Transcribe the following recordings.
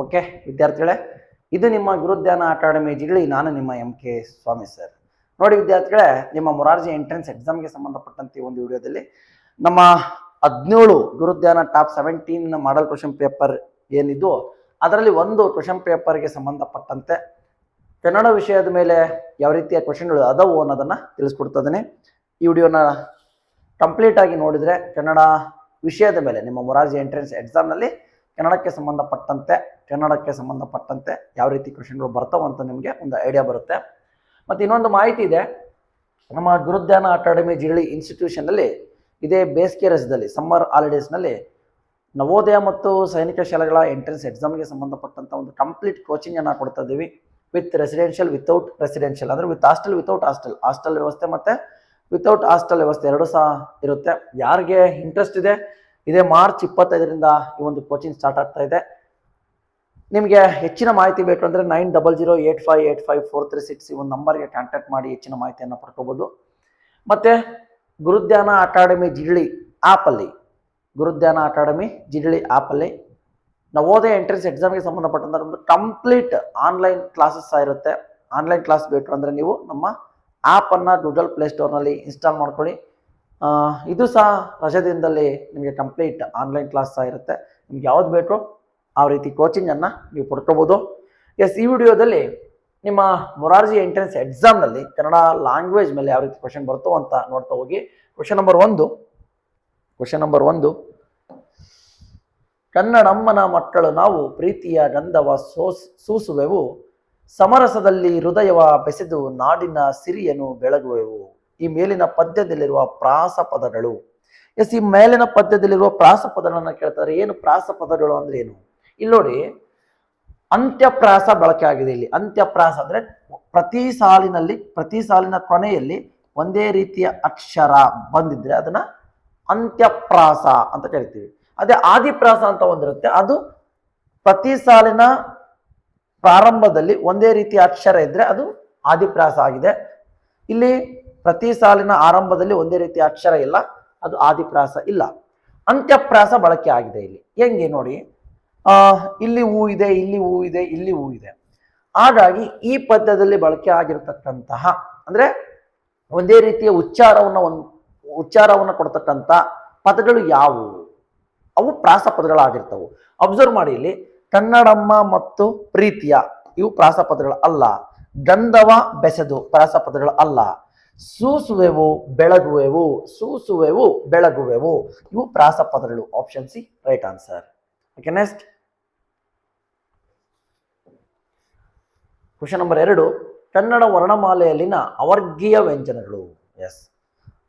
Okay ವಿದ್ಯಾರ್ಥಿಗಳೇ, ಇದು ನಿಮ್ಮ ಗುರುಧ್ಯಾನ ಅಕಾಡೆಮಿ ಜಿಗಳಿ. ನಾನು ನಿಮ್ಮ MK ಸ್ವಾಮಿ ಸರ್. ನೋಡಿ ವಿದ್ಯಾರ್ಥಿಗಳೇ, ನಿಮ್ಮ ಮೊರಾರ್ಜಿ ಎಂಟ್ರೆನ್ಸ್ ಎಕ್ಸಾಮ್ಗೆ ಸಂಬಂಧಪಟ್ಟಂತೆ ಒಂದು ವಿಡಿಯೋದಲ್ಲಿ ನಮ್ಮ 17 ಗುರುಧ್ಯಾನ ಟಾಪ್ 17 ಮಾಡಲ್ ಕ್ವಶನ್ ಪೇಪರ್ ಏನಿದ್ದು ಅದರಲ್ಲಿ ಒಂದು ಕ್ವಶನ್ ಪೇಪರ್ಗೆ ಸಂಬಂಧಪಟ್ಟಂತೆ ಕನ್ನಡ ವಿಷಯದ ಮೇಲೆ ಯಾವ ರೀತಿಯ ಕ್ವಶನ್ಗಳು ಅದವು ಅನ್ನೋದನ್ನು ತಿಳಿಸ್ಕೊಡ್ತಿದ್ದೇನೆ. ಈ ವಿಡಿಯೋನ ಕಂಪ್ಲೀಟ್ ಆಗಿ ನೋಡಿದರೆ ಕನ್ನಡ ವಿಷಯದ ಮೇಲೆ ನಿಮ್ಮ ಮೊರಾರ್ಜಿ ಎಂಟ್ರೆನ್ಸ್ ಎಕ್ಸಾಮ್ನಲ್ಲಿ ಕನ್ನಡಕ್ಕೆ ಸಂಬಂಧಪಟ್ಟಂತೆ ಯಾವ ರೀತಿ ಕ್ವಶನ್ಗಳು ಬರ್ತಾವೆ ಅಂತ ನಿಮಗೆ ಒಂದು ಐಡಿಯಾ ಬರುತ್ತೆ. ಮತ್ತು ಇನ್ನೊಂದು ಮಾಹಿತಿ ಇದೆ, ನಮ್ಮ ಗುರುಧ್ಯಾನ ಅಕಾಡೆಮಿ ಜಿರಳಿ ಇನ್ಸ್ಟಿಟ್ಯೂಷನ್ನಲ್ಲಿ ಇದೇ ಬೇಸಿಗೆ ರಜದಲ್ಲಿ ಸಮ್ಮರ್ ಹಾಲಿಡೇಸ್ನಲ್ಲಿ ನವೋದಯ ಮತ್ತು ಸೈನಿಕ ಶಾಲೆಗಳ ಎಂಟ್ರೆನ್ಸ್ ಎಕ್ಸಾಮ್ಗೆ ಸಂಬಂಧಪಟ್ಟಂಥ ಒಂದು ಕಂಪ್ಲೀಟ್ ಕೋಚಿಂಗನ್ನು ಕೊಡ್ತಾ ಇದ್ದೀವಿ. ವಿತ್ ರೆಸಿಡೆನ್ಷಿಯಲ್, ವಿತೌಟ್ ರೆಸಿಡೆನ್ಷಿಯಲ್, ಅಂದರೆ ವಿತ್ ಹಾಸ್ಟೆಲ್, ವಿತೌಟ್ ಹಾಸ್ಟೆಲ್ ವ್ಯವಸ್ಥೆ ಮತ್ತು ವಿತೌಟ್ ಹಾಸ್ಟೆಲ್ ವ್ಯವಸ್ಥೆ ಎರಡೂ ಸಹ ಇರುತ್ತೆ. ಯಾರಿಗೆ ಇಂಟ್ರೆಸ್ಟ್ ಇದೆ, ಇದೇ ಮಾರ್ಚ್ 25ರಿಂದ ಈ ಒಂದು ಕೋಚಿಂಗ್ ಸ್ಟಾರ್ಟ್ ಆಗ್ತಾ ಇದೆ. ನಿಮಗೆ ಹೆಚ್ಚಿನ ಮಾಹಿತಿ ಬೇಕು ಅಂದರೆ 9008585436 ಈ ಒಂದು ನಂಬರ್ಗೆ ಕಾಂಟ್ಯಾಕ್ಟ್ ಮಾಡಿ ಹೆಚ್ಚಿನ ಮಾಹಿತಿಯನ್ನು ಪಡ್ಕೋಬೋದು. ಮತ್ತು ಗುರುಧ್ಯಾನ ಅಕಾಡೆಮಿ ಜಿರಳಿ ಆ್ಯಪಲ್ಲಿ ನವೋದಯ ಎಂಟ್ರೆನ್ಸ್ ಎಕ್ಸಾಮ್ಗೆ ಸಂಬಂಧಪಟ್ಟಂಥ ಒಂದು ಕಂಪ್ಲೀಟ್ ಆನ್ಲೈನ್ ಕ್ಲಾಸಸ್ ಇರುತ್ತೆ. ಆನ್ಲೈನ್ ಕ್ಲಾಸ್ ಬೇಕು ಅಂದರೆ ನೀವು ನಮ್ಮ ಆ್ಯಪನ್ನು ಗೂಗಲ್ ಪ್ಲೇಸ್ಟೋರ್ನಲ್ಲಿ ಇನ್ಸ್ಟಾಲ್ ಮಾಡ್ಕೊಳ್ಳಿ. ಇದು ಸಹ ರಜಾದಿನದಲ್ಲಿ ನಿಮಗೆ ಕಂಪ್ಲೀಟ್ ಆನ್ಲೈನ್ ಕ್ಲಾಸ್ ಸಹ ಇರುತ್ತೆ. ನಿಮ್ಗೆ ಯಾವ್ದು ಬೇಕೋ ಆ ರೀತಿ ಕೋಚಿಂಗನ್ನು ನೀವು ಪಡ್ಕೋಬೋದು. ಎಸ್, ಈ ವಿಡಿಯೋದಲ್ಲಿ ನಿಮ್ಮ ಮೊರಾರ್ಜಿ ಎಂಟ್ರೆನ್ಸ್ ಎಕ್ಸಾಮ್ನಲ್ಲಿ ಕನ್ನಡ ಲ್ಯಾಂಗ್ವೇಜ್ ಮೇಲೆ ಯಾವ ರೀತಿ ಕ್ವಶನ್ ಬರ್ತೋ ಅಂತ ನೋಡ್ತಾ ಹೋಗಿ. ಕ್ವಶನ್ ನಂಬರ್ ಒಂದು, ಕನ್ನಡಮ್ಮನ ಮಕ್ಕಳು ನಾವು ಪ್ರೀತಿಯ ಗಂಧವ ಸೂಸುವೆವು, ಸಮರಸದಲ್ಲಿ ಹೃದಯವ ಬೆಸೆದು ನಾಡಿನ ಸಿರಿಯನ್ನು ಬೆಳಗುವೆವು. ಈ ಮೇಲಿನ ಪದ್ಯದಲ್ಲಿರುವ ಪ್ರಾಸ ಪದಗಳು. ಎಸ್, ಈ ಮೇಲಿನ ಪದ್ಯದಲ್ಲಿರುವ ಪ್ರಾಸ ಪದಗಳನ್ನು ಕೇಳ್ತಾರೆ. ಏನು ಪ್ರಾಸ ಪದಗಳು ಅಂದ್ರೆ ಏನು? ಇಲ್ಲಿ ನೋಡಿ, ಅಂತ್ಯಪ್ರಾಸ ಬಳಕೆ ಆಗಿದೆ. ಇಲ್ಲಿ ಅಂತ್ಯಪ್ರಾಸ ಅಂದ್ರೆ ಪ್ರತಿ ಸಾಲಿನ ಕೊನೆಯಲ್ಲಿ ಒಂದೇ ರೀತಿಯ ಅಕ್ಷರ ಬಂದಿದ್ರೆ ಅದನ್ನ ಅಂತ್ಯಪ್ರಾಸ ಅಂತ ಕರಿತೀವಿ. ಅದೇ ಆದಿಪ್ರಾಸ ಅಂತ ಒಂದಿರುತ್ತೆ, ಅದು ಪ್ರತಿ ಸಾಲಿನ ಪ್ರಾರಂಭದಲ್ಲಿ ಒಂದೇ ರೀತಿಯ ಅಕ್ಷರ ಇದ್ರೆ ಅದು ಆದಿಪ್ರಾಸ ಆಗಿದೆ. ಇಲ್ಲಿ ಪ್ರತಿ ಸಾಲಿನ ಆರಂಭದಲ್ಲಿ ಒಂದೇ ರೀತಿಯ ಅಕ್ಷರ ಇಲ್ಲ, ಅದು ಆದಿಪ್ರಾಸ ಇಲ್ಲ. ಅಂತ್ಯಪ್ರಾಸ ಬಳಕೆ ಆಗಿದೆ. ಇಲ್ಲಿ ಹೆಂಗೆ ನೋಡಿ, ಇಲ್ಲಿ ಹೂ ಇದೆ, ಇಲ್ಲಿ ಹೂ ಇದೆ, ಇಲ್ಲಿ ಹೂ ಇದೆ. ಹಾಗಾಗಿ ಈ ಪದ್ಯದಲ್ಲಿ ಬಳಕೆ ಆಗಿರತಕ್ಕಂತಹ ಅಂದ್ರೆ ಒಂದೇ ರೀತಿಯ ಉಚ್ಚಾರವನ್ನು ಕೊಡ್ತಕ್ಕಂಥ ಪದಗಳು ಯಾವುವು? ಅವು ಪ್ರಾಸ ಪದಗಳಾಗಿರ್ತವು. ಅಬ್ಸರ್ವ್ ಮಾಡಿ, ಇಲ್ಲಿ ಕನ್ನಡಮ್ಮ ಮತ್ತು ಪ್ರೀತಿಯ ಇವು ಪ್ರಾಸ ಪದಗಳು ಅಲ್ಲ. ಗಂಧವ ಬೆಸೆದು ಪ್ರಾಸ ಪದಗಳು ಅಲ್ಲ. ಸೂಸುವೆವು ಬೆಳಗುವೆವು ಇವು ಪ್ರಾಸ ಪದಗಳು. Option C right answer. Okay, next question number 2, Kannada ವರ್ಣಮಾಲೆಯಲ್ಲಿನ ಅವರ್ಗೀಯ ವ್ಯಂಜನಗಳು. ಎಸ್,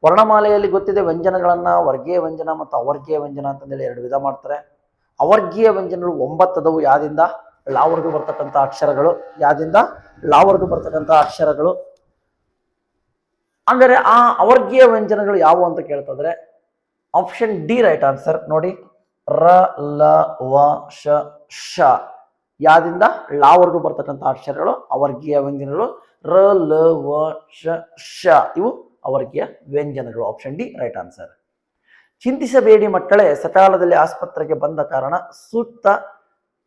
ವರ್ಣಮಾಲೆಯಲ್ಲಿ ಗೊತ್ತಿದೆ ವ್ಯಂಜನಗಳನ್ನ ವರ್ಗೀಯ ವ್ಯಂಜನ ಮತ್ತು ಅವರ್ಗೀಯ ವ್ಯಂಜನ ಅಂತಂದೇಳಿ 2 ವಿಧ ಮಾಡ್ತಾರೆ. ಅವರ್ಗೀಯ ವ್ಯಂಜನಗಳು 9 ಅದವು. ಯಾದಿಂದ ಲಾವರೆಗೂ ಬರ್ತಕ್ಕಂಥ ಅಕ್ಷರಗಳು. ಅಂದರೆ ಆ ಅವರ್ಗೀಯ ವ್ಯಂಜನಗಳು ಯಾವುವು ಅಂತ ಕೇಳ್ತಿದ್ರೆ ಆಪ್ಷನ್ ಡಿ ರೈಟ್ ಆನ್ಸರ್. ನೋಡಿ, ರ, ಲ, ವ, ಶ, ಶ. ಯಾದಿಂದ ಲಾವರೆಗೂ ಬರ್ತಕ್ಕಂಥ ಅಕ್ಷರಗಳು ಅವರ್ಗೀಯ ವ್ಯಂಜನಗಳು. ರ, ಲ, ವ, ಶ, ಶ ಇವು ಅವರ್ಗೀಯ ವ್ಯಂಜನಗಳು. Option D right answer. ಚಿಂತಿಸಬೇಡಿ ಮಕ್ಕಳೇ, ಸಕಾಲದಲ್ಲಿ ಆಸ್ಪತ್ರೆಗೆ ಬಂದ ಕಾರಣ ಸೂಕ್ತ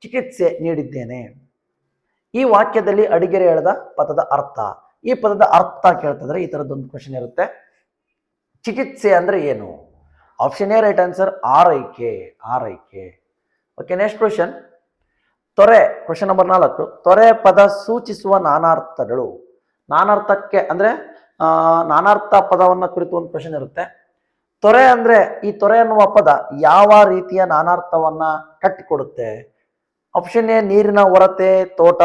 ಚಿಕಿತ್ಸೆ ನೀಡಿದ್ದೇನೆ. ಈ ವಾಕ್ಯದಲ್ಲಿ ಅಡಿಗೆರೆ ಎಳೆದ ಪದದ ಅರ್ಥ. ಈ ಪದದ ಅರ್ಥ ಕೇಳ್ತಿದ್ರೆ ಈ ತರದೊಂದು ಕ್ವಶನ್ ಇರುತ್ತೆ. ಚಿಕಿತ್ಸೆ ಅಂದ್ರೆ ಏನು? ಆಪ್ಷನ್ ಎ ರೈಟ್ ಆನ್ಸರ್, ಆರೈಕೆ. ಓಕೆ, ನೆಕ್ಸ್ಟ್ ಕ್ವಶನ್, ತೊರೆ. ಕ್ವಶನ್ ನಂಬರ್ 4, ತೊರೆ ಪದ ಸೂಚಿಸುವ ನಾನಾರ್ಥಗಳು. ನಾನಾರ್ಥಕ್ಕೆ ಅಂದ್ರೆ ನಾನಾರ್ಥ ಪದವನ್ನ ಕುರಿತು ಒಂದು ಕ್ವಶನ್ ಇರುತ್ತೆ. ತೊರೆ ಅಂದ್ರೆ, ಈ ತೊರೆ ಅನ್ನುವ ಪದ ಯಾವ ರೀತಿಯ ನಾನಾರ್ಥವನ್ನ ಕಟ್ಟಿಕೊಡುತ್ತೆ? ಆಪ್ಷನ್ ಎ ನೀರಿನ ಹೊರತೆ, ತೋಟ.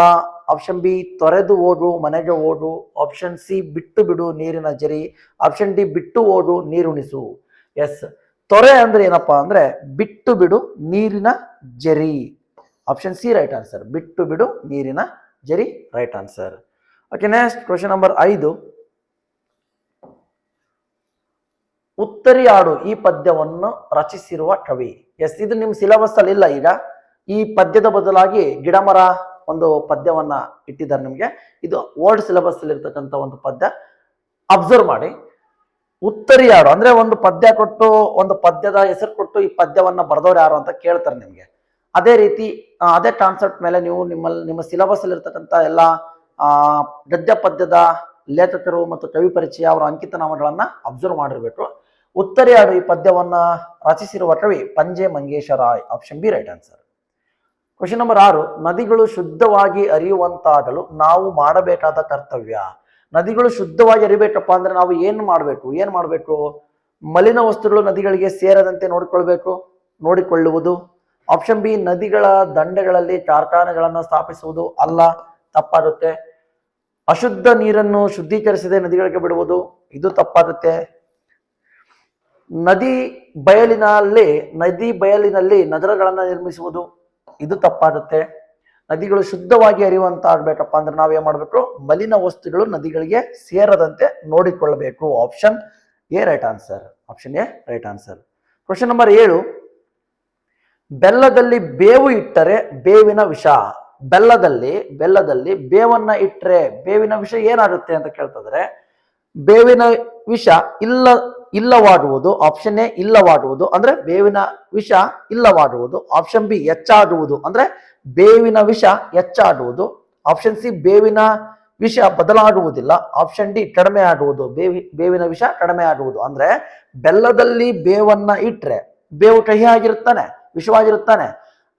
ಆಪ್ಷನ್ ಬಿ ತೊರೆದು ಓಡು, ಮನೆಗೆ ಓಡು. ಆಪ್ಷನ್ ಸಿ ಬಿಟ್ಟು ಬಿಡು, ನೀರಿನ ಜರಿ. ಆಪ್ಷನ್ ಡಿ ಬಿಟ್ಟು ಓಡು, ನೀರುಣಿಸು. ಎಸ್, ತೊರೆ ಅಂದ್ರೆ ಏನಪ್ಪಾ ಅಂದ್ರೆ ಬಿಟ್ಟು ಬಿಡು, ನೀರಿನ ಜರಿ. ಆಪ್ಷನ್ ಸಿ ರೈಟ್ ಆನ್ಸರ್, ಬಿಟ್ಟು ಬಿಡು, ನೀರಿನ ಜರಿ right answer. Okay, next question number 5, ಉತ್ತರಿಯಾಡು ಈ ಪದ್ಯವನ್ನು ರಚಿಸಿರುವ ಕವಿ. ಎಸ್, ಇದು ನಿಮ್ಮ ಸಿಲೆಬಸ್ ಅಲ್ಲಿ ಇಲ್ಲ. ಈಗ ಈ ಪದ್ಯದ ಬದಲಾಗಿ ಗಿಡಮರ ಒಂದು ಪದ್ಯವನ್ನ ಇಟ್ಟಿದ್ದಾರೆ ನಿಮಗೆ. ಇದು ಓಲ್ಡ್ ಸಿಲೆಬಸ್ ಅಲ್ಲಿ ಇರ್ತಕ್ಕಂಥ ಒಂದು ಪದ್ಯ. ಅಬ್ಸರ್ವ್ ಮಾಡಿ, ಉತ್ತರಿಯಾಡು ಅಂದ್ರೆ ಒಂದು ಪದ್ಯ ಕೊಟ್ಟು, ಒಂದು ಪದ್ಯದ ಹೆಸರು ಕೊಟ್ಟು ಈ ಪದ್ಯವನ್ನ ಬರೆದವ್ರು ಯಾರು ಅಂತ ಕೇಳ್ತಾರೆ ನಿಮ್ಗೆ. ಅದೇ ರೀತಿ ಅದೇ ಕಾನ್ಸೆಪ್ಟ್ ಮೇಲೆ ನೀವು ನಿಮ್ಮ ಸಿಲೆಬಸ್ ಅಲ್ಲಿ ಇರ್ತಕ್ಕಂಥ ಎಲ್ಲ ಗದ್ಯ ಪದ್ಯದ ಲೇಖಕರು ಮತ್ತು ಕವಿ ಪರಿಚಯ ಅವರ ಅಂಕಿತ ನಾಮಗಳನ್ನ ಅಬ್ಸರ್ವ್ ಮಾಡಿರ್ಬೇಕು. ಉತ್ತರೆಯಾಡು ಈ ಪದ್ಯವನ್ನ ರಚಿಸಿರುವ ಕವಿ Panje Mangesha Rao. Option B right answer. Question number 6, ನದಿಗಳು ಶುದ್ಧವಾಗಿ ಹರಿಯುವಂತಾಗಲು ನಾವು ಮಾಡಬೇಕಾದ ಕರ್ತವ್ಯ. ನದಿಗಳು ಶುದ್ಧವಾಗಿ ಹರಿಬೇಕಪ್ಪ ಅಂದ್ರೆ ನಾವು ಏನ್ ಮಾಡಬೇಕು? ಮಲಿನ ವಸ್ತುಗಳು ನದಿಗಳಿಗೆ ಸೇರದಂತೆ ನೋಡಿಕೊಳ್ಳುವುದು. ಆಪ್ಷನ್ ಬಿ, ನದಿಗಳ ದಂಡೆಗಳಲ್ಲಿ ಕಾರ್ಖಾನೆಗಳನ್ನು ಸ್ಥಾಪಿಸುವುದು. ಅಲ್ಲ, ತಪ್ಪಾಗುತ್ತೆ. ಅಶುದ್ಧ ನೀರನ್ನು ಶುದ್ಧೀಕರಿಸದೆ ನದಿಗಳಿಗೆ ಬಿಡುವುದು. ಇದು ತಪ್ಪಾಗುತ್ತೆ. ನದಿ ಬಯಲಿನಲ್ಲಿ ನಗರಗಳನ್ನು ನಿರ್ಮಿಸುವುದು. ಇದು ತಪ್ಪಾಗುತ್ತೆ. ನದಿಗಳು ಶುದ್ಧವಾಗಿ ಹರಿಯುವಂತ ಆಗ್ಬೇಕಪ್ಪ ಅಂದ್ರೆ ನಾವೇನ್ ಮಾಡ್ಬೇಕು? ಮಲಿನ ವಸ್ತುಗಳು ನದಿಗಳಿಗೆ ಸೇರದಂತೆ ನೋಡಿಕೊಳ್ಳಬೇಕು. Option A right answer. Option A right answer. Question number 7, ಬೆಲ್ಲದಲ್ಲಿ ಬೇವು ಇಟ್ಟರೆ ಬೇವಿನ ವಿಷ. ಬೆಲ್ಲದಲ್ಲಿ ಬೇವನ್ನ ಇಟ್ಟರೆ ಬೇವಿನ ವಿಷ ಏನಾಗುತ್ತೆ ಅಂತ ಕೇಳ್ತಿದ್ರೆ, ಬೇವಿನ ವಿಷ ಇಲ್ಲವಾಗುವುದು. ಆಪ್ಷನ್ ಎ ಇಲ್ಲವಾಗುವುದು ಅಂದ್ರೆ ಬೇವಿನ ವಿಷ ಇಲ್ಲವಾಗುವುದು. ಆಪ್ಷನ್ ಬಿ ಹೆಚ್ಚಾಗುವುದು ಅಂದ್ರೆ ಬೇವಿನ ವಿಷ ಹೆಚ್ಚಾಗುವುದು. ಆಪ್ಷನ್ ಸಿ ಬೇವಿನ ವಿಷ ಬದಲಾಗುವುದಿಲ್ಲ. ಆಪ್ಷನ್ ಡಿ ಕಡಿಮೆ ಆಗುವುದು. ಬೇವಿನ ವಿಷ ಕಡಿಮೆ ಆಗುವುದು ಅಂದ್ರೆ ಬೆಲ್ಲದಲ್ಲಿ ಬೇವನ್ನ ಇಟ್ರೆ ಬೇವು ಕಹಿ ಆಗಿರುತ್ತಾನೆ, ವಿಷವಾಗಿರುತ್ತಾನೆ.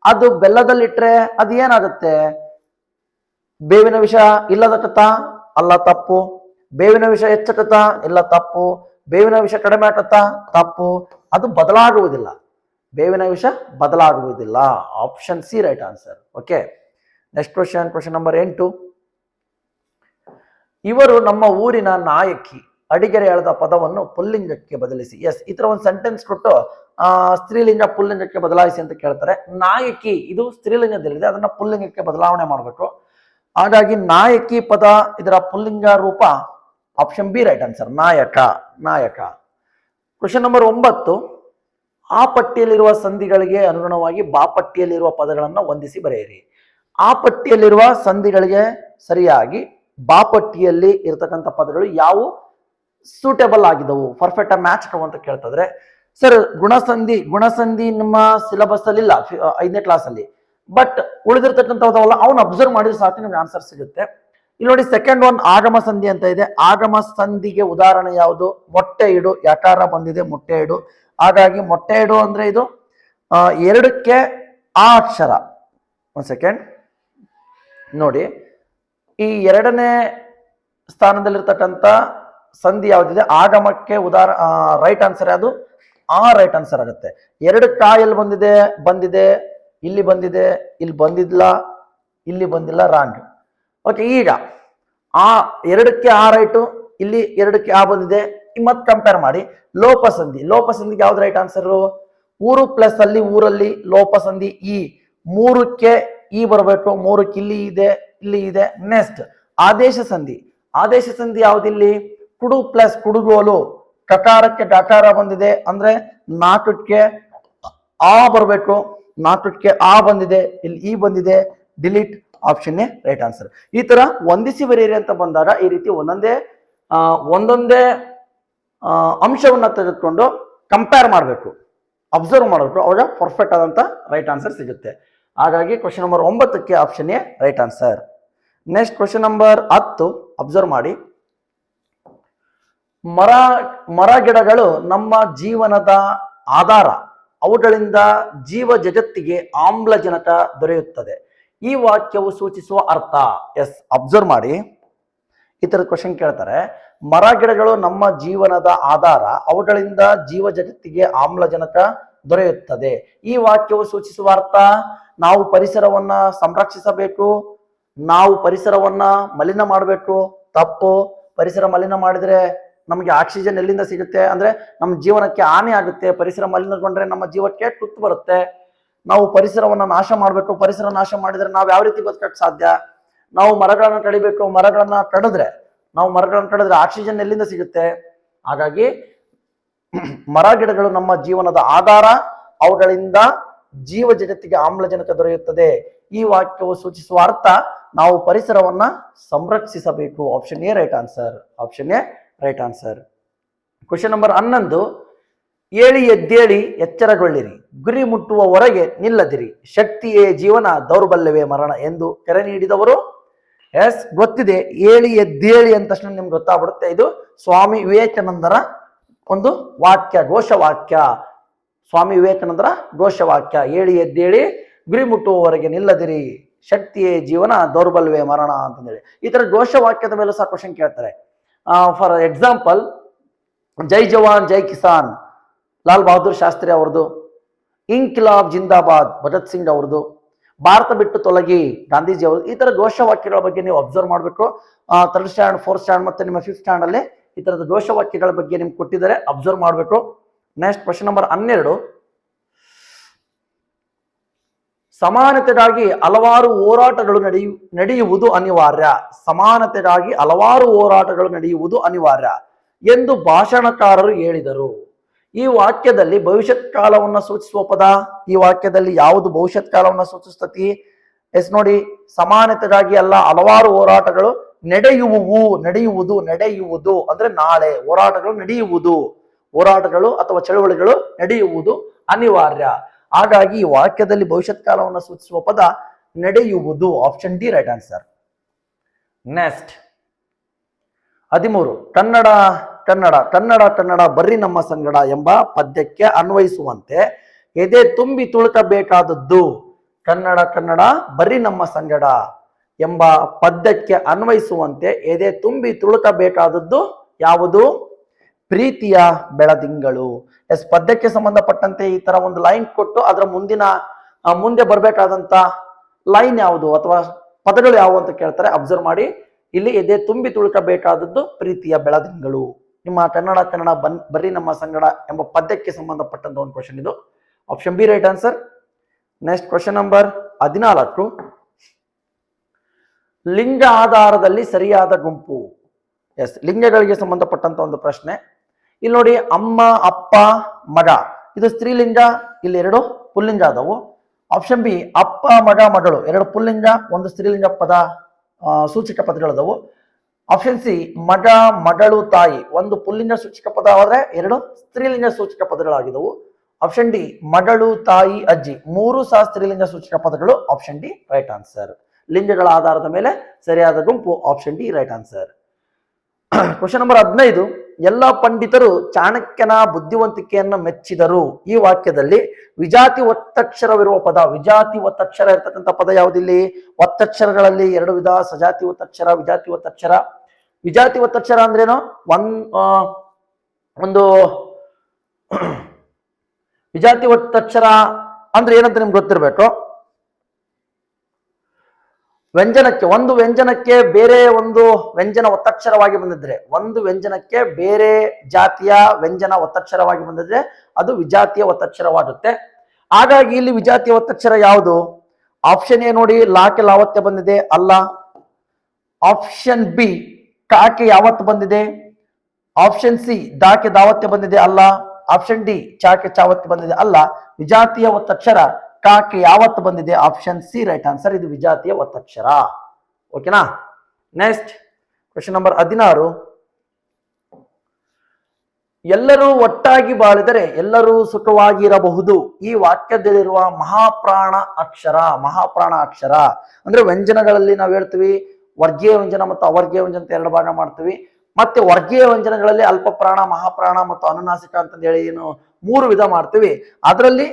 ಅದು ಬೆಲ್ಲದಲ್ಲಿ ಇಟ್ರೆ ಅದು ಏನಾಗುತ್ತೆ? ಬೇವಿನ ವಿಷ ಇಲ್ಲದಕತ್ತ? ಅಲ್ಲ, ತಪ್ಪು. ಬೇವಿನ ವಿಷ ಹೆಚ್ಚಕತ್ತ? ಇಲ್ಲ, ತಪ್ಪು. ಬೇವಿನ ವಿಷ ಕಡಿಮೆ ಆಗತ್ತ? ತಪ್ಪು. ಅದು ಬದಲಾಗುವುದಿಲ್ಲ. ಬೇವಿನ ವಿಷ ಬದಲಾಗುವುದಿಲ್ಲ. Option C right answer. Okay, next question number 8, ಇವರು ನಮ್ಮ ಊರಿನ ನಾಯಕಿ. ಅಡಿಗೆರೆ ಎಳೆದ ಪದವನ್ನು ಪುಲ್ಲಿಂಗಕ್ಕೆ ಬದಲಿಸಿ. ಎಸ್, ಈ ತರ ಒಂದು ಸೆಂಟೆನ್ಸ್ ಕೊಟ್ಟು ಸ್ತ್ರೀಲಿಂಗ ಪುಲ್ಲಿಂಗಕ್ಕೆ ಬದಲಾಯಿಸಿ ಅಂತ ಕೇಳ್ತಾರೆ. ನಾಯಕಿ ಇದು ಸ್ತ್ರೀಲಿಂಗದಲ್ಲಿದೆ, ಅದನ್ನ ಪುಲ್ಲಿಂಗಕ್ಕೆ ಬದಲಾವಣೆ ಮಾಡಬೇಕು. ಹಾಗಾಗಿ ನಾಯಕಿ ಪದ ಇದರ ಪುಲ್ಲಿಂಗ ರೂಪ ಆಪ್ಷನ್ ಬಿ ರೈಟ್ ಆನ್ಸರ್. ನಾಯಕ. ಕ್ವಶನ್ ನಂಬರ್ 9, ಆ ಪಟ್ಟಿಯಲ್ಲಿರುವ ಸಂಧಿಗಳಿಗೆ ಅನುಗುಣವಾಗಿ ಬಾ ಪಟ್ಟಿಯಲ್ಲಿರುವ ಪದಗಳನ್ನು ಹೊಂದಿಸಿ ಬರೆಯಿರಿ. ಆ ಪಟ್ಟಿಯಲ್ಲಿರುವ ಸಂಧಿಗಳಿಗೆ ಸರಿಯಾಗಿ ಬಾ ಪಟ್ಟಿಯಲ್ಲಿ ಇರತಕ್ಕಂಥ ಪದಗಳು ಯಾವ ಸೂಟೇಬಲ್ ಆಗಿದವು, ಪರ್ಫೆಕ್ಟ್ ಮ್ಯಾಚ್ ಅಂತ ಕೇಳ್ತಿದ್ರೆ, ಸರ್ ಗುಣಸಂಧಿ ನಿಮ್ಮ ಸಿಲೆಬಸ್ ಅಲ್ಲಿ ಇಲ್ಲ 5ನೇ ಕ್ಲಾಸ್ ಅಲ್ಲಿ. ಬಟ್ ಉಳಿದಿರ್ತಕ್ಕಂಥವಲ್ಲ ಅವನು ಅಬ್ಸರ್ವ್ ಮಾಡಿದ್ರೆ ಸಾಕು ನಿಮ್ಗೆ ಆನ್ಸರ್ ಸಿಗುತ್ತೆ. ಇಲ್ಲಿ ನೋಡಿ, ಸೆಕೆಂಡ್ ಒನ್ ಆಗಮ ಸಂಧಿ ಅಂತ ಇದೆ. ಆಗಮ ಸಂಧಿಗೆ ಉದಾಹರಣೆ ಯಾವುದು? ಮೊಟ್ಟೆ ಇಡು. ಯಕಾರ ಬಂದಿದೆ ಮೊಟ್ಟೆ ಇಡು. ಹಾಗಾಗಿ ಮೊಟ್ಟೆ ಇಡು ಅಂದ್ರೆ ಇದು 2ಕ್ಕೆ ಆ ಅಕ್ಷರ. ಒಂದ್ ಸೆಕೆಂಡ್ ನೋಡಿ, ಈ 2ನೇ ಸ್ಥಾನದಲ್ಲಿರ್ತಕ್ಕಂಥ ಸಂಧಿ ಯಾವ್ದಿದೆ? ಆಗಮಕ್ಕೆ ರೈಟ್ ಆನ್ಸರ್ ಅದು ರೈಟ್ ಆನ್ಸರ್ ಆಗುತ್ತೆ. 2 ಕಾಯಲ್ಲಿ ಬಂದಿದೆ, ಇಲ್ಲಿ ಬಂದಿದೆ, ಇಲ್ಲಿ ಬಂದಿಲ್ಲ, ರಾಂಗ್. ಓಕೆ, ಈಗ 2ಕ್ಕೆ ರೈಟು, ಇಲ್ಲಿ 2ಕ್ಕೆ ಬಂದಿದೆ. ಮತ್ ಕಂಪೇರ್ ಮಾಡಿ. ಲೋಪಸಂಧಿಗೆ ಯಾವ್ದು ರೈಟ್ ಆನ್ಸರ್? ಊರು ಪ್ಲಸ್ ಅಲ್ಲಿ ಊರಲ್ಲಿ ಲೋಪಸಂಧಿ 3ಕ್ಕೆ ಬರಬೇಕು. 3ಕ್ಕೆ ಇಲ್ಲಿ ಇದೆ. ನೆಕ್ಸ್ಟ್ ಆದೇಶ ಸಂಧಿ ಯಾವ್ದಿಲ್ಲಿ? ಕುಡು ಪ್ಲಸ್ ಕುಡುಗೋಲು. ಕಕಾರಕ್ಕೆ ಡಕಾರ ಬಂದಿದೆ ಅಂದ್ರೆ 4ಕ್ಕೆ ಬರಬೇಕು. 4ಕ್ಕೆ ಬಂದಿದೆ, ಇಲ್ಲಿ ಬಂದಿದೆ. Delete. Option A right answer. ಈ ತರ ಹೊಂದಿಸಿ ಬರೆಯಿರಿ ಅಂತ ಬಂದಾಗ ಈ ರೀತಿ ಒಂದೊಂದೇ ಅಂಶವನ್ನ ತೆಗೆದುಕೊಂಡು ಕಂಪೇರ್ ಮಾಡಬೇಕು, ಅಬ್ಸರ್ವ್ ಮಾಡಬೇಕು. ಅವಾಗ ಪರ್ಫೆಕ್ಟ್ ಆದಂತ ರೈಟ್ ಆನ್ಸರ್ ಸಿಗುತ್ತೆ. ಹಾಗಾಗಿ ಕ್ವಶನ್ ನಂಬರ್ 9ಕ್ಕೆ option A right answer. Next question number 10 observe ಮಾಡಿ. ಮರ ಗಿಡಗಳು ನಮ್ಮ ಜೀವನದ ಆಧಾರ, ಅವುಗಳಿಂದ ಜೀವ ಜಗತ್ತಿಗೆ ಆಮ್ಲಜನಕ ದೊರೆಯುತ್ತದೆ. ಈ ವಾಕ್ಯವು ಸೂಚಿಸುವ ಅರ್ಥ. ಎಸ್, ಅಬ್ಸರ್ವ್ ಮಾಡಿ. ಈ ತರದ ಕ್ವಶನ್ ಕೇಳ್ತಾರೆ. ಮರ ಗಿಡಗಳು ನಮ್ಮ ಜೀವನದ ಆಧಾರ, ಅವುಗಳಿಂದ ಜೀವ ಜಗತ್ತಿಗೆ ಆಮ್ಲಜನಕ ದೊರೆಯುತ್ತದೆ. ಈ ವಾಕ್ಯವು ಸೂಚಿಸುವ ಅರ್ಥ, ನಾವು ಪರಿಸರವನ್ನ ಸಂರಕ್ಷಿಸಬೇಕು, ನಾವು ಪರಿಸರವನ್ನ ಮಲಿನ ಮಾಡಬೇಕು. ತಪ್ಪು. ಪರಿಸರ ಮಲಿನ ಮಾಡಿದ್ರೆ ನಮಗೆ ಆಕ್ಸಿಜನ್ ಎಲ್ಲಿಂದ ಸಿಗುತ್ತೆ? ಅಂದ್ರೆ ನಮ್ಮ ಜೀವನಕ್ಕೆ ಹಾನಿ ಆಗುತ್ತೆ. ಪರಿಸರ ಮಲಿನಗೊಂಡ್ರೆ ನಮ್ಮ ಜೀವಕ್ಕೆ ತುತ್ತು ಬರುತ್ತೆ. ನಾವು ಪರಿಸರವನ್ನ ನಾಶ ಮಾಡಬೇಕು. ಪರಿಸರ ನಾಶ ಮಾಡಿದ್ರೆ ನಾವು ಯಾವ ರೀತಿ ಬದುಕಕ್ಕೆ ಸಾಧ್ಯ? ನಾವು ಮರಗಳನ್ನ ಕಡಿಬೇಕು. ಮರಗಳನ್ನ ಕಡಿದ್ರೆ ಆಕ್ಸಿಜನ್ ಎಲ್ಲಿಂದ ಸಿಗುತ್ತೆ? ಹಾಗಾಗಿ ಮರ ಗಿಡಗಳು ನಮ್ಮ ಜೀವನದ ಆಧಾರ, ಅವುಗಳಿಂದ ಜೀವ ಜಗತ್ತಿಗೆ ಆಮ್ಲಜನಕ ದೊರೆಯುತ್ತದೆ. ಈ ವಾಕ್ಯವು ಸೂಚಿಸುವ ಅರ್ಥ, ನಾವು ಪರಿಸರವನ್ನ ಸಂರಕ್ಷಿಸಬೇಕು. Option A right answer. Question number 11, ಏಳಿ ಎದ್ದೇಳಿ ಎಚ್ಚರಗೊಳ್ಳಿರಿ, ಗುರಿ ಮುಟ್ಟುವವರೆಗೆ ನಿಲ್ಲದಿರಿ, ಶಕ್ತಿಯೇ ಜೀವನ, ದೌರ್ಬಲ್ಯವೇ ಮರಣ ಎಂದು ಕರೆ ನೀಡಿದವರು. ಎಸ್, ಗೊತ್ತಿದೆ. ಏಳಿ ಎದ್ದೇಳಿ ಅಂದ ತಕ್ಷಣ ನಿಮ್ಗೆ ಗೊತ್ತಾಗ್ಬಿಡುತ್ತೆ, ಇದು ಸ್ವಾಮಿ ವಿವೇಕಾನಂದರ ಒಂದು ವಾಕ್ಯ, ಘೋಷವಾಕ್ಯ. ಸ್ವಾಮಿ ವಿವೇಕಾನಂದರ ಘೋಷವಾಕ್ಯ, ಏಳಿ ಎದ್ದೇಳಿ ಗುರಿ ಮುಟ್ಟುವವರೆಗೆ ನಿಲ್ಲದಿರಿ, ಶಕ್ತಿಯೇ ಜೀವನ, ದೌರ್ಬಲ್ಯವೇ ಮರಣ ಅಂತಂದೇಳಿ. ಈ ತರ ಘೋಷವಾಕ್ಯದ ಮೇಲೆ ಸಹ ಕ್ವಶನ್ ಕೇಳ್ತಾರೆ. ಫಾರ್ ಎಕ್ಸಾಂಪಲ್, ಜೈ ಜವಾನ್ ಜೈ ಕಿಸಾನ್ ಲಾಲ್ ಬಹದ್ದೂರ್ ಶಾಸ್ತ್ರಿ ಅವ್ರದ್ದು, ಇನ್ಕಿಲಾಬ್ ಜಿಂದಾಬಾದ್ ಭಗತ್ ಸಿಂಗ್ ಅವ್ರದ್ದು, ಭಾರತ ಬಿಟ್ಟು ತೊಲಗಿ ಗಾಂಧೀಜಿ ಅವರು. ಈ ತರ ಘೋಷವಾಕ್ಯಗಳ ಬಗ್ಗೆ ನೀವು ಅಬ್ಸರ್ವ್ ಮಾಡಬೇಕು. ಥರ್ಡ್ ಸ್ಟ್ಯಾಂಡ್, ಫೋರ್ತ್ ಸ್ಟ್ಯಾಂಡ್ ಮತ್ತೆ ನಿಮ್ಮ ಫಿಫ್ತ್ ಸ್ಟ್ಯಾಂಡ್ ಅಲ್ಲಿ ಈ ತರದ ಘೋಷವಾಕ್ಯಗಳ ಬಗ್ಗೆ ನಿಮ್ಗೆ ಕೊಟ್ಟಿದ್ದಾರೆ, ಅಬ್ಸರ್ವ್ ಮಾಡಬೇಕು. Next question number 12. ಸಮಾನತೆಗಾಗಿ ಹಲವಾರು ಹೋರಾಟಗಳು ನಡೆಯುವುದು ಅನಿವಾರ್ಯ. ಸಮಾನತೆಗಾಗಿ ಹಲವಾರು ಹೋರಾಟಗಳು ನಡೆಯುವುದು ಅನಿವಾರ್ಯ ಎಂದು ಭಾಷಣಕಾರರು ಹೇಳಿದರು. ಈ ವಾಕ್ಯದಲ್ಲಿ ಭವಿಷ್ಯತ್ ಕಾಲವನ್ನ ಸೂಚಿಸುವ ಪದ, ಈ ವಾಕ್ಯದಲ್ಲಿ ಯಾವುದು ಭವಿಷ್ಯತ್ ಕಾಲವನ್ನ ಸೂಚಿಸ್ತತಿ? ಎಸ್ ನೋಡಿ, ಸಮಾನತೆಗಾಗಿ ಅಲ್ಲ, ಹಲವಾರು ಹೋರಾಟಗಳು ನಡೆಯುವುದು ಅಂದ್ರೆ ನಾಳೆ ಹೋರಾಟಗಳು ನಡೆಯುವುದು, ಹೋರಾಟಗಳು ಅಥವಾ ಚಳುವಳಿಗಳು ನಡೆಯುವುದು ಅನಿವಾರ್ಯ. ಹಾಗಾಗಿ ಈ ವಾಕ್ಯದಲ್ಲಿ ಭವಿಷ್ಯತ್ ಕಾಲವನ್ನು ಸೂಚಿಸುವ ಪದ ನಡೆಯುವುದು. Option D right answer. Next 13. Kannada Kannada Kannada Kannada ಬರ್ರಿ ನಮ್ಮ ಸಂಗಡ ಎಂಬ ಪದ್ಯಕ್ಕೆ ಅನ್ವಯಿಸುವಂತೆ ಎದೆ ತುಂಬಿ ತುಳುಕಬೇಕಾದದ್ದು. ಕನ್ನಡ ಕನ್ನಡ ಬರ್ರಿ ನಮ್ಮ ಸಂಗಡ ಎಂಬ ಪದ್ಯಕ್ಕೆ ಅನ್ವಯಿಸುವಂತೆ ಎದೆ ತುಂಬಿ ತುಳುಕಬೇಕಾದದ್ದು ಯಾವುದು? ಪ್ರೀತಿಯ ಬೆಳದಿಂಗಳು. ಎಸ್, ಪದ್ಯಕ್ಕೆ ಸಂಬಂಧಪಟ್ಟಂತೆ ಈ ತರ ಒಂದು ಲೈನ್ ಕೊಟ್ಟು ಅದರ ಮುಂದೆ ಬರಬೇಕಾದಂತ ಲೈನ್ ಯಾವುದು ಅಥವಾ ಪದಗಳು ಯಾವುವು ಅಂತ ಕೇಳ್ತಾರೆ. ಅಬ್ಸರ್ವ್ ಮಾಡಿ, ಇಲ್ಲಿ ಎದೆ ತುಂಬಿ ತುಳುಕಬೇಕಾದದ್ದು ಪ್ರೀತಿಯ ಬೆಳದಿಂಗಳು. ನಿಮ್ಮ ಕನ್ನಡ ಕನ್ನಡ ಬರ್ರಿ ನಮ್ಮ ಸಂಗಡ ಎಂಬ ಪದ್ಯಕ್ಕೆ ಸಂಬಂಧಪಟ್ಟಂತ ಒಂದು ಕ್ವಶನ್ ಇದು. Option B right answer. Next question number 14. ಲಿಂಗ ಆಧಾರದಲ್ಲಿ ಸರಿಯಾದ ಗುಂಪು. ಎಸ್, ಲಿಂಗಗಳಿಗೆ ಸಂಬಂಧಪಟ್ಟಂತ ಒಂದು ಪ್ರಶ್ನೆ. ಇಲ್ಲಿ ನೋಡಿ, ಅಮ್ಮ, ಅಪ್ಪ, ಮಗ, ಇದು ಸ್ತ್ರೀಲಿಂಗ, ಇಲ್ಲಿ 2 ಪುಲ್ಲಿಂಗ ಆದವು. ಆಪ್ಷನ್ ಬಿ, ಅಪ್ಪ, ಮಗ, ಮಗಳು 2 ಪುಲ್ಲಿಂಗ, 1 ಸ್ತ್ರೀಲಿಂಗ ಪದ, ಸೂಚಕ ಪದಗಳದವು. ಆಪ್ಷನ್ ಸಿ, ಮಗ, ಮಗಳು, ತಾಯಿ 1 ಪುಲ್ಲಿಂಗ ಸೂಚಕ ಪದ ಆದ್ರೆ 2 ಸ್ತ್ರೀಲಿಂಗ ಸೂಚಕ ಪದಗಳಾಗಿದ್ದವು. ಆಪ್ಷನ್ ಡಿ, ಮಗಳು, ತಾಯಿ, ಅಜ್ಜಿ 3 ಸಹ ಸ್ತ್ರೀಲಿಂಗ ಸೂಚಕ ಪದಗಳು. Option D right answer. ಲಿಂಗಗಳ ಆಧಾರದ ಮೇಲೆ ಸರಿಯಾದ ಗುಂಪು option D right answer. Question number 15. ಎಲ್ಲ ಪಂಡಿತರು ಚಾಣಕ್ಯನ ಬುದ್ಧಿವಂತಿಕೆಯನ್ನು ಮೆಚ್ಚಿದರು. ಈ ವಾಕ್ಯದಲ್ಲಿ ವಿಜಾತಿ ಒತ್ತಕ್ಷರವಿರುವ ಪದ, ವಿಜಾತಿ ಒತ್ತಕ್ಷರ ಇರ್ತಕ್ಕಂಥ ಪದ ಯಾವುದಿಲ್ಲಿ? ಒತ್ತಕ್ಷರಗಳಲ್ಲಿ 2 ವಿಧ, ಸಜಾತಿ ಒತ್ತಕ್ಷರ, ವಿಜಾತಿ ಒತ್ತಕ್ಷರ. ವಿಜಾತಿ ಒತ್ತಕ್ಷರ ಅಂದ್ರೇನು? ಒಂದು ವಿಜಾತಿ ಒತ್ತಕ್ಷರ ಅಂದ್ರೆ ಏನಂತ ನಿಮ್ಗೆ ಗೊತ್ತಿರಬೇಕು. ವ್ಯಂಜನಕ್ಕೆ, ಒಂದು ವ್ಯಂಜನಕ್ಕೆ ಬೇರೆ ಒಂದು ವ್ಯಂಜನ ಒತ್ತಕ್ಷರವಾಗಿ ಬಂದಿದ್ರೆ, ಒಂದು ವ್ಯಂಜನಕ್ಕೆ ಬೇರೆ ಜಾತಿಯ ವ್ಯಂಜನ ಒತ್ತಕ್ಷರವಾಗಿ ಬಂದಿದ್ರೆ ಅದು ವಿಜಾತಿಯ ಒತ್ತಕ್ಷರವಾಗುತ್ತೆ. ಹಾಗಾಗಿ ಇಲ್ಲಿ ವಿಜಾತಿಯ ಒತ್ತಕ್ಷರ ಯಾವುದು? ಆಪ್ಷನ್ ಎ ನೋಡಿ, ಲಾಕ್ಕೆ ಲಾವತ್ಯ ಬಂದಿದೆ, ಅಲ್ಲ. ಆಪ್ಷನ್ ಬಿ, ಕಾಕೆ ಯಾವತ್ತು ಬಂದಿದೆ. ಆಪ್ಷನ್ ಸಿ, ದಾಕೆ ದಾವತ್ಯ ಬಂದಿದೆ, ಅಲ್ಲ. ಆಪ್ಷನ್ ಡಿ, ಚಾಕೆ ಚಾವತ್ಯ ಬಂದಿದೆ, ಅಲ್ಲ. ವಿಜಾತಿಯ ಒತ್ತಕ್ಷರ ಕಾಕೆ ಯಾವತ್ತು ಬಂದಿದೆ. Option C right answer. ಇದು ವಿಜಾತಿಯ ಒತ್ತಕ್ಷರ. ಓಕೆನಾ? Next question number 16. ಎಲ್ಲರೂ ಒಟ್ಟಾಗಿ ಬಾಳಿದರೆ ಎಲ್ಲರೂ ಸುಖವಾಗಿರಬಹುದು. ಈ ವಾಕ್ಯದಲ್ಲಿರುವ ಮಹಾಪ್ರಾಣ ಅಕ್ಷರ, ಮಹಾಪ್ರಾಣ ಅಕ್ಷರ ಅಂದ್ರೆ ವ್ಯಂಜನಗಳಲ್ಲಿ ನಾವು ಹೇಳ್ತೀವಿ ವರ್ಗೀಯ ವ್ಯಂಜನ ಮತ್ತು ಅವರ್ಗೀಯ ವ್ಯಂಜನ ಅಂತ 2 ಭಾಗ ಮಾಡ್ತೀವಿ. ಮತ್ತೆ ವರ್ಗೀಯ ವ್ಯಂಜನಗಳಲ್ಲಿ ಅಲ್ಪ ಪ್ರಾಣ, ಮಹಾಪ್ರಾಣ ಮತ್ತು ಅನುನಾಸಿಕ ಅಂತ ಹೇಳಿ ಏನು 3 ವಿಧ ಮಾಡ್ತೀವಿ. ಅದರಲ್ಲಿ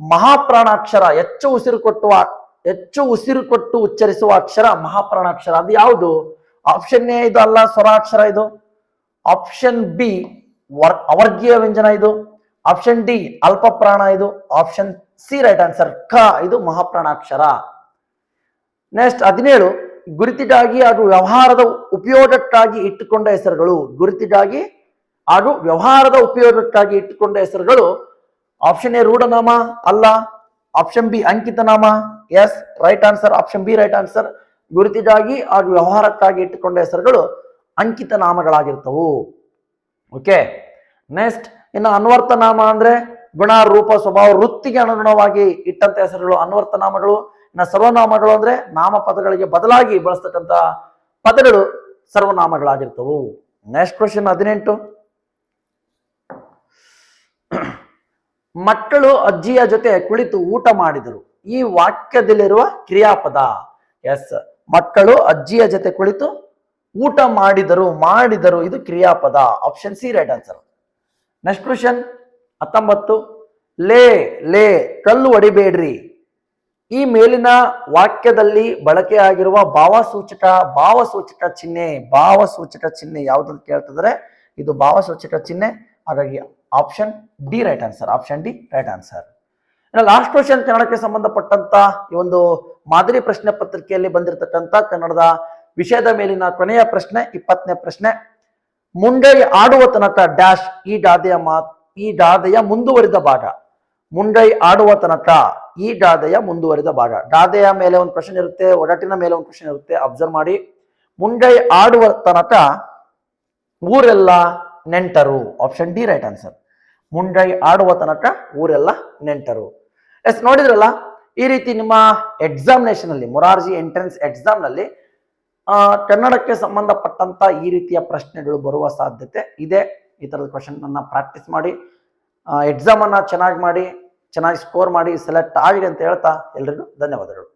ಮಹಾಪ್ರಾಣಾಕ್ಷರ, ಹೆಚ್ಚು ಉಸಿರು ಕೊಟ್ಟು ಉಚ್ಚರಿಸುವ ಅಕ್ಷರ ಮಹಾಪ್ರಾಣಾಕ್ಷರ. ಅದು ಯಾವುದು? ಆಪ್ಷನ್ ಎ ಇದು ಅಲ್ಲ, ಸ್ವರಾಕ್ಷರ ಇದು. ಆಪ್ಷನ್ ಬಿ ಅವರ್ಗೀಯ ವ್ಯಂಜನ ಇದು. ಆಪ್ಷನ್ ಡಿ ಅಲ್ಪ ಪ್ರಾಣ ಇದು. ಆಪ್ಷನ್ ಸಿ ರೈಟ್ ಆನ್ಸರ್, ಕ ಇದು ಮಹಾಪ್ರಾಣಾಕ್ಷರ. ನೆಕ್ಸ್ಟ್ 17. ಗುರುತಿಗಾಗಿ ಹಾಗೂ ವ್ಯವಹಾರದ ಉಪಯೋಗಕ್ಕಾಗಿ ಇಟ್ಟುಕೊಂಡ ಹೆಸರುಗಳು. ಗುರುತಿಗಾಗಿ ಹಾಗೂ ವ್ಯವಹಾರದ ಉಪಯೋಗಕ್ಕಾಗಿ ಇಟ್ಟುಕೊಂಡ ಹೆಸರುಗಳು. ಆಪ್ಷನ್ ಎ ರೂಢನಾಮ, ಅಲ್ಲ. ಆಪ್ಷನ್ ಬಿ ಅಂಕಿತ ನಾಮ. Yes right answer, option B right answer. ಗುರುತಿಗಾಗಿ ಹಾಗೂ ವ್ಯವಹಾರಕ್ಕಾಗಿ ಇಟ್ಟುಕೊಂಡ ಹೆಸರುಗಳು ಅಂಕಿತ ನಾಮಗಳಾಗಿರ್ತವು. ಓಕೆ. ನೆಕ್ಸ್ಟ್ ಇನ್ನು ಅನ್ವರ್ಥ ನಾಮ ಅಂದ್ರೆ ಗುಣ, ರೂಪ, ಸ್ವಭಾವ, ವೃತ್ತಿಗೆ ಅನುಗುಣವಾಗಿ ಇಟ್ಟಂತ ಹೆಸರುಗಳು ಅನ್ವರ್ಥ ನಾಮಗಳು. ಇನ್ನು ಸರ್ವನಾಮಗಳು ಅಂದ್ರೆ ನಾಮಪದಗಳಿಗೆ ಬದಲಾಗಿ ಬಳಸ್ತಕ್ಕಂಥ ಪದಗಳು ಸರ್ವನಾಮಗಳಾಗಿರ್ತವು. Next question 18. ಮಕ್ಕಳು ಅಜ್ಜಿಯ ಜೊತೆ ಕುಳಿತು ಊಟ ಮಾಡಿದರು. ಈ ವಾಕ್ಯದಲ್ಲಿರುವ ಕ್ರಿಯಾಪದ. ಎಸ್, ಮಕ್ಕಳು ಅಜ್ಜಿಯ ಜೊತೆ ಕುಳಿತು ಊಟ ಮಾಡಿದರು. ಮಾಡಿದರು ಇದು ಕ್ರಿಯಾಪದ. Option C right answer. Next question 19. ಲೇ ಲೇ ಕಲ್ಲು ಹೊಡಿಬೇಡ್ರಿ. ಈ ಮೇಲಿನ ವಾಕ್ಯದಲ್ಲಿ ಬಳಕೆಯಾಗಿರುವ ಭಾವಸೂಚಕ ಚಿಹ್ನೆ ಯಾವುದು ಅಂತ ಕೇಳ್ತಿದ್ರೆ ಇದು ಭಾವಸೂಚಕ ಚಿಹ್ನೆ. ಹಾಗಾಗಿ option D right answer. Option D right answer. Last question ಕನ್ನಡಕ್ಕೆ ಸಂಬಂಧಪಟ್ಟಂತ ಈ ಒಂದು ಮಾದರಿ ಪ್ರಶ್ನೆ ಪತ್ರಿಕೆಯಲ್ಲಿ ಬಂದಿರತಕ್ಕಂತ ಕನ್ನಡದ ವಿಷಯದ ಮೇಲಿನ ಕೊನೆಯ ಪ್ರಶ್ನೆ, 20ನೇ ಪ್ರಶ್ನೆ. ಮುಂಡೈ ಆಡುವ ತನಕ ಡ್ಯಾಶ್ ಈ ಗಾದೆಯ ಮುಂದುವರಿದ ಭಾಗ. ಮುಂಡೈ ಆಡುವ ತನಕ ಈ ಗಾದೆಯ ಮುಂದುವರಿದ ಭಾಗ. ಗಾದೆಯ ಮೇಲೆ ಒಂದು ಕ್ವಶನ್ ಇರುತ್ತೆ, ಒಡಟಿನ ಮೇಲೆ ಒಂದು ಕ್ವಶನ್ ಇರುತ್ತೆ. ಅಬ್ಸರ್ವ್ ಮಾಡಿ. ಮುಂಡೈ ಆಡುವ ತನಕ ಊರೆಲ್ಲ ನೆಂಟರು. Option D right answer. ಮುಂಡೈ ಆಡುವ ತನಕ ಊರೆಲ್ಲ ನೆಂಟರು. ಎಸ್, ನೋಡಿದ್ರಲ್ಲ, ಈ ರೀತಿ ನಿಮ್ಮ ಎಕ್ಸಾಮಿನೇಷನ್ ಅಲ್ಲಿ, ಮೊರಾರ್ಜಿ ಎಂಟ್ರೆನ್ಸ್ ಎಕ್ಸಾಮ್ ನಲ್ಲಿ ಕನ್ನಡಕ್ಕೆ ಸಂಬಂಧಪಟ್ಟಂತ ಈ ರೀತಿಯ ಪ್ರಶ್ನೆಗಳು ಬರುವ ಸಾಧ್ಯತೆ ಇದೆ. ಈ ತರದ ಕ್ವಶನ್ ಅನ್ನ ಪ್ರಾಕ್ಟೀಸ್ ಮಾಡಿ, ಎಕ್ಸಾಮ್ ಅನ್ನ ಚೆನ್ನಾಗಿ ಮಾಡಿ, ಚೆನ್ನಾಗಿ ಸ್ಕೋರ್ ಮಾಡಿ, ಸೆಲೆಕ್ಟ್ ಆಗಿದೆ ಅಂತ ಹೇಳ್ತಾ ಎಲ್ರಿಗೂ ಧನ್ಯವಾದಗಳು.